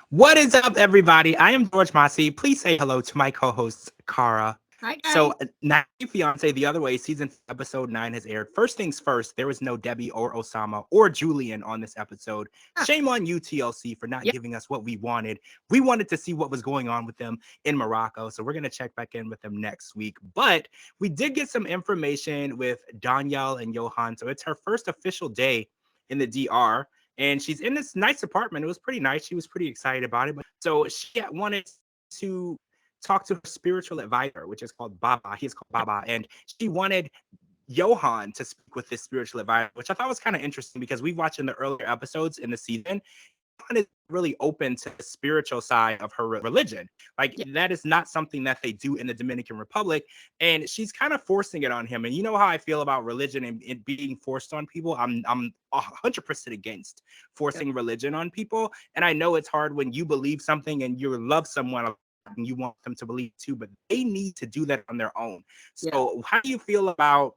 What is up, everybody? I am George Mossey. Please say hello to my co-host, Cara. Hi So, guys. 90 Fiance, The Other Way, episode 9 has aired. First things first, there was no Debbie or Osama or Julian on this episode. Ah, Shame on you, TLC, for not yep. giving us what we wanted. We wanted to see what was going on with them in Morocco, so we're going to check back in with them next week. But we did get some information with Danielle and Johan, so it's her first official day in the DR, and she's in this nice apartment. It was pretty nice. She was pretty excited about it. But so she wanted to talk to her spiritual advisor, which is called Baba. He's called Baba, and she wanted Johan to speak with this spiritual advisor, which I thought was kind of interesting because we've watched in the earlier episodes in the season. Johan is really open to the spiritual side of her religion. Like Yeah. that is not something that they do in the Dominican Republic, and she's kind of forcing it on him. And you know how I feel about religion and it being forced on people. I'm 100% against Yep. forcing religion on people, and I know it's hard when you believe something and you love someone and you want them to believe too, but they need to do that on their own. Yeah. So, how do you feel about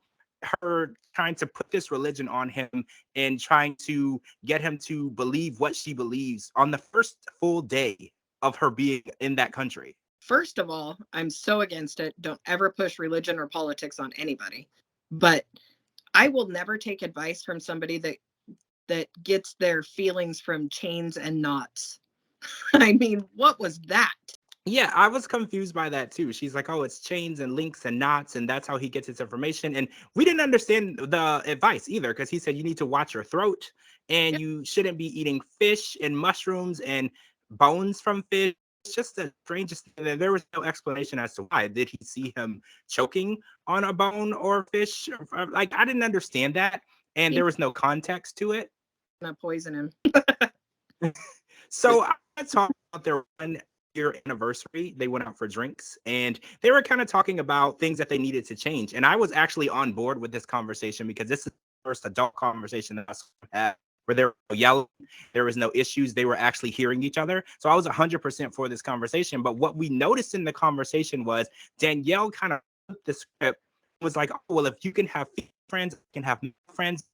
her trying to put this religion on him and trying to get him to believe what she believes on the first full day of her being in that country? First of all, I'm so against it. Don't ever push religion or politics on anybody. But I will never take advice from somebody that gets their feelings from chains and knots. I mean, what was that? Yeah, I was confused by that too. She's like, "Oh, it's chains and links and knots, and that's how he gets his information." And we didn't understand the advice either because he said you need to watch your throat and Yeah. you shouldn't be eating fish and mushrooms and bones from fish. It's just the strangest thing. There was no explanation as to why. Did he see him choking on a bone or fish? Like I didn't understand that, and He's there was no context to it. gonna poison him. So I talked about their 1 year anniversary. They went out for drinks and they were kind of talking about things that they needed to change. And I was actually on board with this conversation because this is the first adult conversation that I had where there were no yelling, there was no issues. They were actually hearing each other. So I was 100% for this conversation. But what we noticed in the conversation was Danielle kind of flipped the script, was like, oh, well, if you can have friends, I can have friends,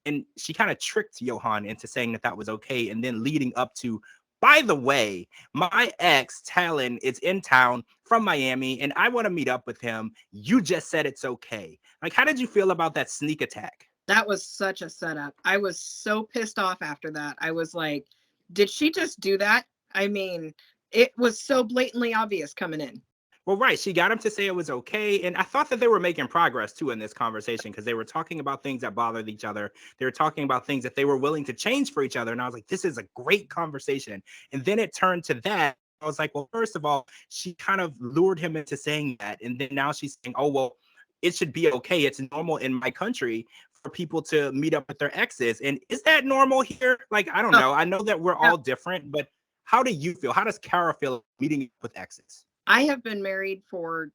and she kind of tricked Johan into saying that that was okay, and then leading up to, by the way, my ex Talon is in town from Miami, and I want to meet up with him. You just said it's okay. Like, how did you feel about that sneak attack? That was such a setup. I was so pissed off after that. I was like, did she just do that? I mean, it was so blatantly obvious coming in. Well, right. She got him to say it was okay. And I thought that they were making progress too in this conversation because they were talking about things that bothered each other. They were talking about things that they were willing to change for each other. And I was like, this is a great conversation. And then it turned to that. I was like, well, first of all, she kind of lured him into saying that. And then now she's saying, oh, well, it should be okay. It's normal in my country for people to meet up with their exes. And is that normal here? Like, I don't Oh, know. I know that we're yeah. all different, but how do you feel? How does Kara feel meeting up with exes? I have been married for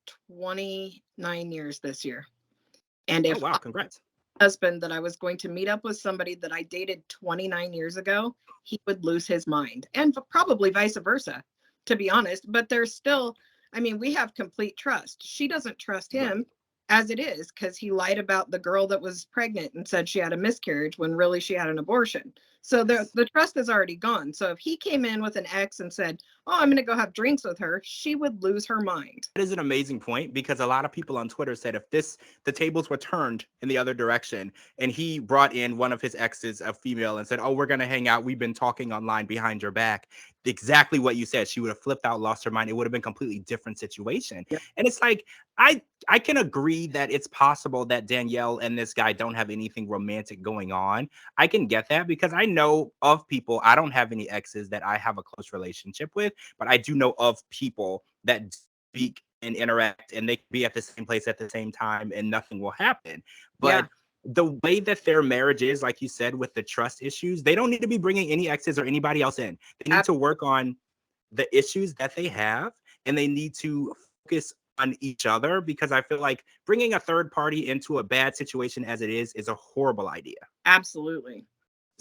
29 years this year. And Oh, if wow. I Congrats. husband that I was going to meet up with somebody that I dated 29 years ago, he would lose his mind. And probably vice versa, to be honest. But there's still, I mean, we have complete trust. She doesn't trust him Right. as it is because he lied about the girl that was pregnant and said she had a miscarriage when really she had an abortion. So Yes. the trust is already gone. So if he came in with an ex and said, "Oh, I'm going to go have drinks with her," she would lose her mind. That is an amazing point because a lot of people on Twitter said if the tables were turned in the other direction and he brought in one of his exes, a female, and said, "Oh, we're gonna hang out. We've been talking online behind your back." Exactly what you said. She would have flipped out, lost her mind. It would have been a completely different situation. Yep. And it's like I can agree that it's possible that Danielle and this guy don't have anything romantic going on. I can get that because I know of people. I don't have any exes that I have a close relationship with, but I do know of people that speak and interact and they can be at the same place at the same time and nothing will happen. Yeah, But the way that their marriage is, like you said, with the trust issues, they don't need to be bringing any exes or anybody else in. They need ab- to work on the issues that they have and they need to focus on each other because I feel like bringing a third party into a bad situation as it is a horrible idea. absolutely.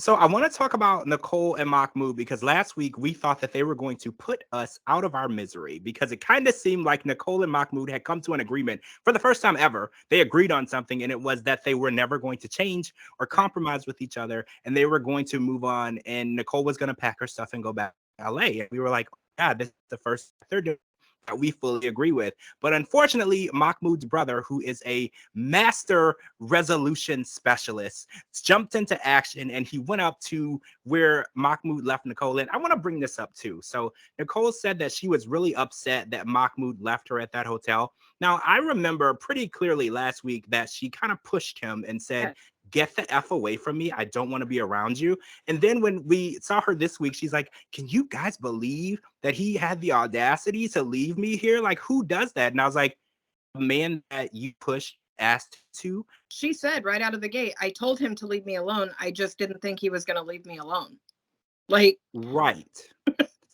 So I want to talk about Nicole and Mahmoud because last week we thought that they were going to put us out of our misery because it kind of seemed like Nicole and Mahmoud had come to an agreement for the first time ever. They agreed on something, and it was that they were never going to change or Right. compromise with each other, and they were going to move on. And Nicole was going to pack her stuff and go back LA. And we were like, yeah, this is the first they're doing that we fully agree with. But unfortunately, Mahmoud's brother, who is a master resolution specialist, jumped into action and he went up to where Mahmoud left Nicole. And I want to bring this up too. So Nicole said that she was really upset that Mahmoud left her at that hotel. Now, I remember pretty clearly last week that she kind of pushed him and said, Yeah. get the F away from me. I don't want to be around you. And then when we saw her this week, she's like, can you guys believe that he had the audacity to leave me here? Like, who does that? And I was like, a man that you pushed asked to. She said right out of the gate, I told him to leave me alone. I just didn't think he was going to leave me alone. Like, Right.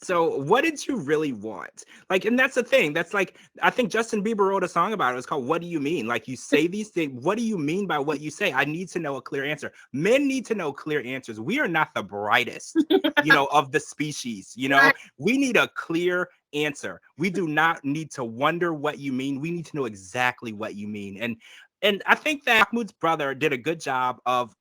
So what did you really want? Like, and that's the thing. That's like, I think Justin Bieber wrote a song about it. It's called What Do You Mean? Like, you say these things. What do you mean by what you say? I need to know a clear answer. Men need to know clear answers. We are not the brightest, of the species. Right. We need a clear answer. We do not need to wonder what you mean. We need to know exactly what you mean. And I think that Mahmoud's brother did a good job of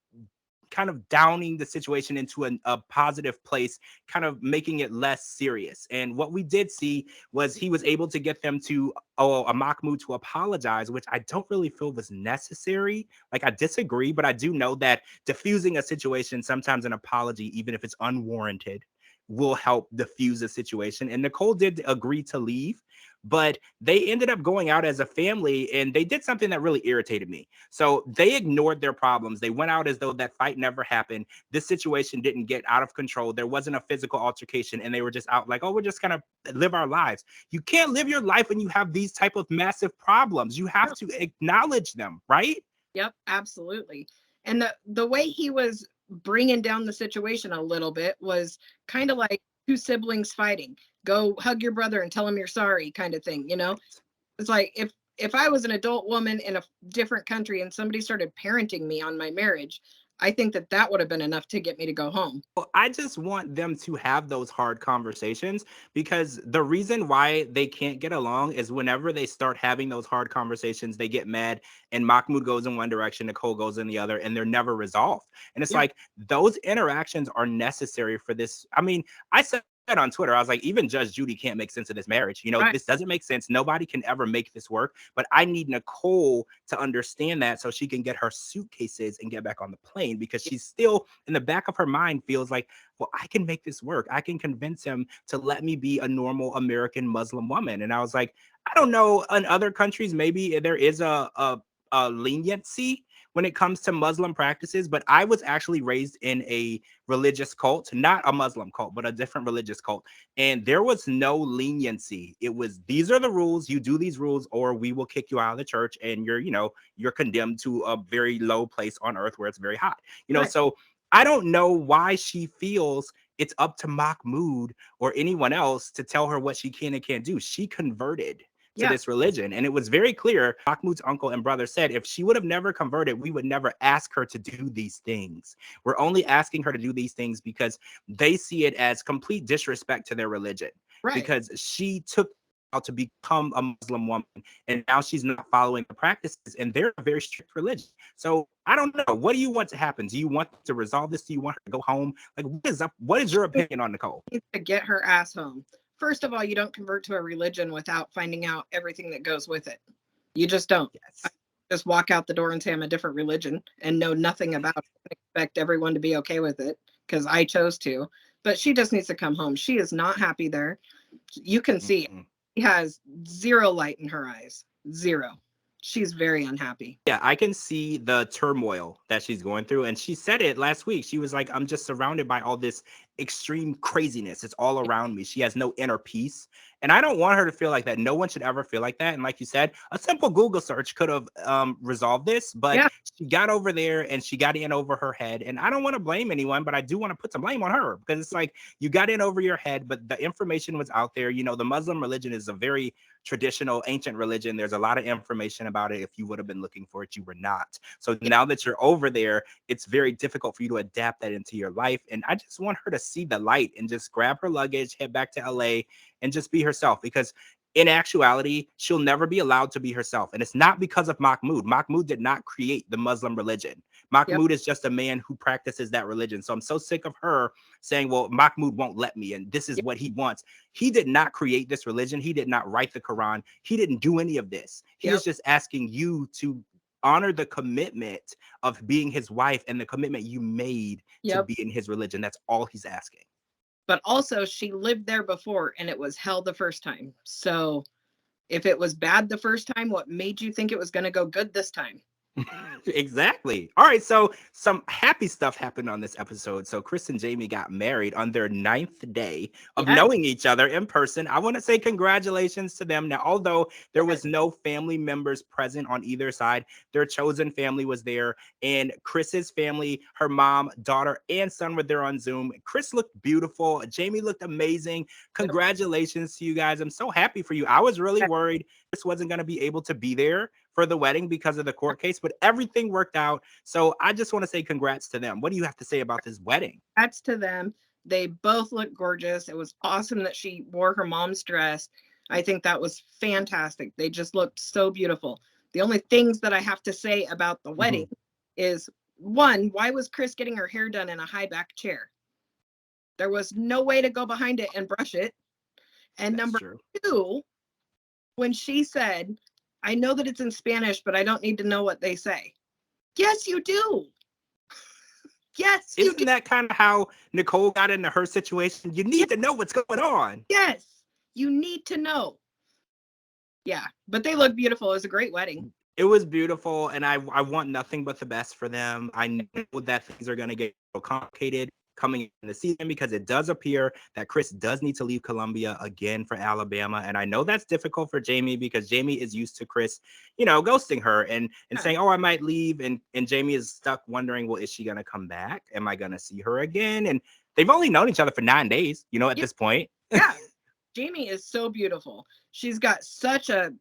kind of downing the situation into a positive place, kind of making it less serious. And what we did see was he was able to get them to, a Mahmoud to apologize, which I don't really feel was necessary. Like, I disagree, but I do know that diffusing a situation, sometimes an apology, even if it's unwarranted, will help diffuse a situation. And Nicole did agree to leave, but they ended up going out as a family and they did something that really irritated me. So they ignored their problems. They went out as though that fight never happened. This situation didn't get out of control. There wasn't a physical altercation and they were just out like, oh, we're just going to live our lives. You can't live your life when you have these type of massive problems. You have to acknowledge them, right? Yep, absolutely. And the way he was bringing down the situation a little bit was kind of like two siblings fighting. Go hug your brother and tell him you're sorry, kind of thing. It's like if I was an adult woman in a different country and somebody started parenting me on my marriage, I think that would have been enough to get me to go home. Well, I just want them to have those hard conversations because the reason why they can't get along is whenever they start having those hard conversations, they get mad and Mahmoud goes in one direction, Nicole goes in the other, and they're never resolved. And it's Yeah. like those interactions are necessary for this. I mean, I said on Twitter, I was like, even Judge Judy can't make sense of this marriage. Right. This doesn't make sense. Nobody can ever make this work. But I need Nicole to understand that so she can get her suitcases and get back on the plane because she's still in the back of her mind feels like, well, I can make this work. I can convince him to let me be a normal American Muslim woman. And I was like, I don't know. In other countries, maybe there is a leniency when it comes to Muslim practices, but I was actually raised in a religious cult, not a Muslim cult, but a different religious cult. And there was no leniency. It was, these are the rules, you do these rules, or we will kick you out of the church and you're condemned to a very low place on earth where it's very hot. Right. So I don't know why she feels it's up to Mahmoud or anyone else to tell her what she can and can't do. She converted to this religion. And it was very clear. Mahmoud's uncle and brother said, if she would have never converted, we would never ask her to do these things. We're only asking her to do these things because they see it as complete disrespect to their religion. Right. Because she took out to become a Muslim woman and now she's not following the practices and they're a very strict religion. So I don't know. What do you want to happen? Do you want to resolve this? Do you want her to go home? Like, what is up? What is your opinion on Nicole? To get her ass home. First of all, you don't convert to a religion without finding out everything that goes with it. You just don't. Yes. Just walk out the door and say I'm a different religion and know nothing about it and expect everyone to be okay with it because I chose to. But she just needs to come home. She is not happy there. You can see she has zero light in her eyes. Zero. She's very unhappy. Yeah, I can see the turmoil that she's going through. And she said it last week. She was like, I'm just surrounded by all this extreme craziness. It's all around me. She has no inner peace. And I don't want her to feel like that. No one should ever feel like that. And like you said, a simple Google search could have resolved this, but she got over there and she got in over her head. And I don't want to blame anyone, but I do want to put some blame on her because it's like you got in over your head, but the information was out there. The Muslim religion is a very traditional, ancient religion. There's a lot of information about it. If you would have been looking for it, you were not. So now that you're over there, it's very difficult for you to adapt that into your life. And I just want her to see the light and just grab her luggage, head back to LA and just be herself because in actuality, she'll never be allowed to be herself. And it's not because of Mahmoud. Mahmoud did not create the Muslim religion. Mahmoud is just a man who practices that religion. So I'm so sick of her saying, well, Mahmoud won't let me, and this is what he wants. He did not create this religion. He did not write the Quran. He didn't do any of this. He is just asking you to honor the commitment of being his wife and the commitment you made to be in his religion. That's all he's asking. But also, she lived there before and it was hell the first time. So if it was bad the first time, what made you think it was going to go good this time? Exactly. All right. So some happy stuff happened on this episode. So Chris and Jamie got married on their 9th day of knowing each other in person. I want to say congratulations to them. Now, although there was no family members present on either side, their chosen family was there. And Chris's family, her mom, daughter, and son were there on Zoom. Chris looked beautiful. Jamie looked amazing. Congratulations to you guys. I'm so happy for you. I was really worried Chris wasn't going to be able to be there for the wedding because of the court case, but everything worked out. So I just want to say congrats to them. What do you have to say about this wedding? Congrats to them. They both look gorgeous. It was awesome that she wore her mom's dress. I think that was fantastic. They just looked so beautiful. The only things that I have to say about the wedding is, one, why was Chris getting her hair done in a high back chair? There was no way to go behind it and brush it. And number two, when she said, I know that it's in Spanish, but I don't need to know what they say. Yes, you do. Yes, you do. Isn't that kind of how Nicole got into her situation? You need to know what's going on. Yes, you need to know. Yeah, but they look beautiful. It was a great wedding. It was beautiful, and I want nothing but the best for them. I know that things are going to get complicated coming in the season because it does appear that Chris does need to leave Columbia again for Alabama. And I know that's difficult for Jamie because Jamie is used to Chris, ghosting her and saying, oh, I might leave. And Jamie is stuck wondering, well, is she going to come back? Am I going to see her again? And they've only known each other for 9 days, at this point. Yeah. Jamie is so beautiful. She's got such a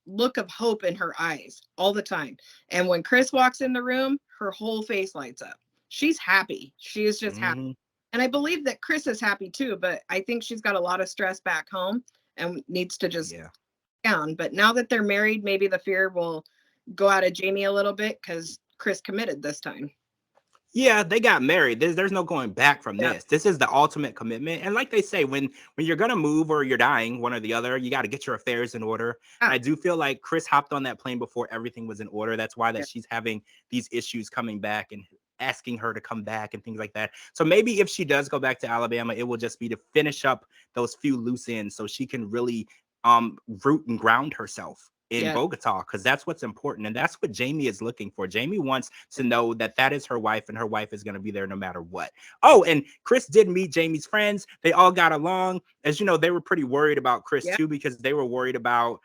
look of hope in her eyes all the time. And when Chris walks in the room, her whole face lights up. She's happy. She is just happy. And I believe that Chris is happy too, but I think she's got a lot of stress back home and needs to just down. But now that they're married, maybe the fear will go out of Jamie a little bit because Chris committed this time. Yeah, they got married. There's no going back from this. This is the ultimate commitment. And like they say, when you're going to move or you're dying, one or the other, you got to get your affairs in order. And I do feel like Chris hopped on that plane before everything was in order. That's why that she's having these issues coming back and asking her to come back and things like that. So maybe if she does go back to Alabama, it will just be to finish up those few loose ends so she can really root and ground herself in Bogota, because that's what's important. And that's what Jamie is looking for. Jamie wants to know that that is her wife and her wife is going to be there no matter what. Oh, and Chris did meet Jamie's friends. They all got along. As you know, they were pretty worried about Chris too, because they were worried about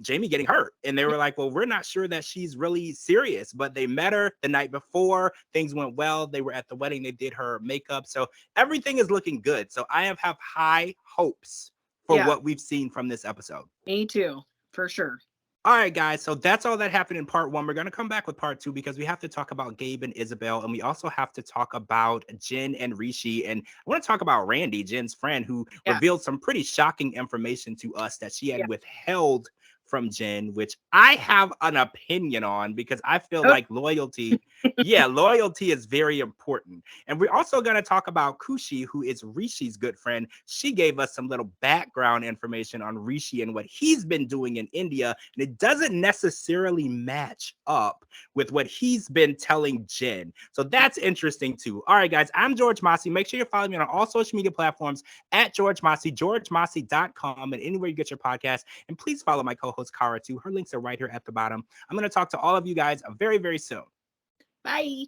Jamie getting hurt. And they were like, well, we're not sure that she's really serious, but they met her the night before. Things went well. They were at the wedding. They did her makeup. So everything is looking good. So I have high hopes for what we've seen from this episode. Me too, for sure. All right, guys. So that's all that happened in part 1. We're going to come back with part 2 because we have to talk about Gabe and Isabel. And we also have to talk about Jen and Rishi. And I want to talk about Randy, Jen's friend, who revealed some pretty shocking information to us that she had withheld from Jen, which I have an opinion on because I feel like loyalty is very important. And we're also going to talk about Kushi, who is Rishi's good friend. She gave us some little background information on Rishi and what he's been doing in India. And it doesn't necessarily match up with what he's been telling Jen. So that's interesting too. All right, guys, I'm George Mossey. Make sure you follow me on all social media platforms at George Mossey, georgemossey.com, and anywhere you get your podcast. And please follow my co-host Kara too. Her links are right here at the bottom. I'm going to talk to all of you guys very, very soon. Bye.